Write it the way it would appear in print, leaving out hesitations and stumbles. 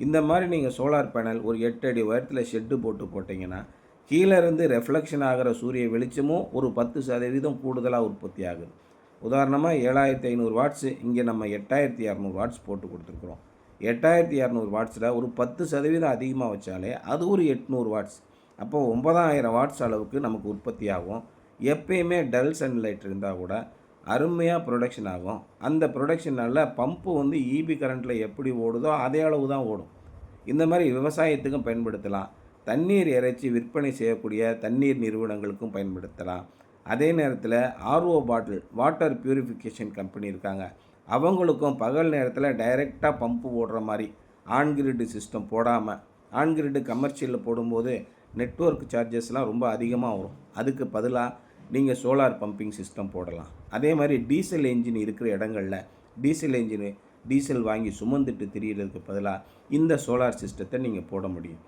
இந்த மாதிரி நீங்கள் சோலார் பேனல் ஒரு 8 அடி உயரத்தில் ஷெட்டு போட்டு போட்டிங்கன்னா கீழே இருந்து ரெஃப்ளெக்ஷன் ஆகிற சூரிய வெளிச்சமும் ஒரு 10% கூடுதலாக உற்பத்தி ஆகுது. உதாரணமாக 7500 வாட்ஸு, இங்கே நம்ம 8200 வாட்ஸ் போட்டு கொடுத்துருக்குறோம். 8200 வாட்ஸில் ஒரு 10% அதிகமாக வச்சாலே அது ஒரு 800 வாட்ஸ். அப்போ 9000 வாட்ஸ் அளவுக்கு நமக்கு உற்பத்தி ஆகும். எப்பயுமே டல் சன்லைட் இருந்தால் கூட அருமையாக ப்ரொடக்ஷன் ஆகும். அந்த ப்ரொடக்ஷனால் பம்பு இபி கரண்ட்டில் எப்படி ஓடுதோ அதே அளவு தான் ஓடும். இந்த மாதிரி விவசாயத்துக்கும் பயன்படுத்தலாம். தண்ணீர் இறைச்சி விற்பனை செய்யக்கூடிய தண்ணீர் நிறுவனங்களுக்கும் பயன்படுத்தலாம். அதே நேரத்தில் RO bottle water purification company இருக்காங்க, அவங்களுக்கும் பகல் நேரத்தில் டைரெக்டாக பம்பு ஓடுற மாதிரி ஆன் கிரிட் சிஸ்டம் போடாமல், ஆன் கிரிட் கமர்ஷியலில் போடும்போது நெட்வொர்க் சார்ஜஸ்லாம் ரொம்ப அதிகமாக வரும். அதுக்கு பதிலாக நீங்கள் சோலார் பம்பிங் சிஸ்டம் போடலாம். அதே மாதிரி டீசல் என்ஜின் இருக்கிற இடங்களில் டீசல் வாங்கி சுமந்துட்டு திரியிறதுக்கு பதிலாக இந்த சோலார் சிஸ்டத்தை நீங்கள் போட முடியும்.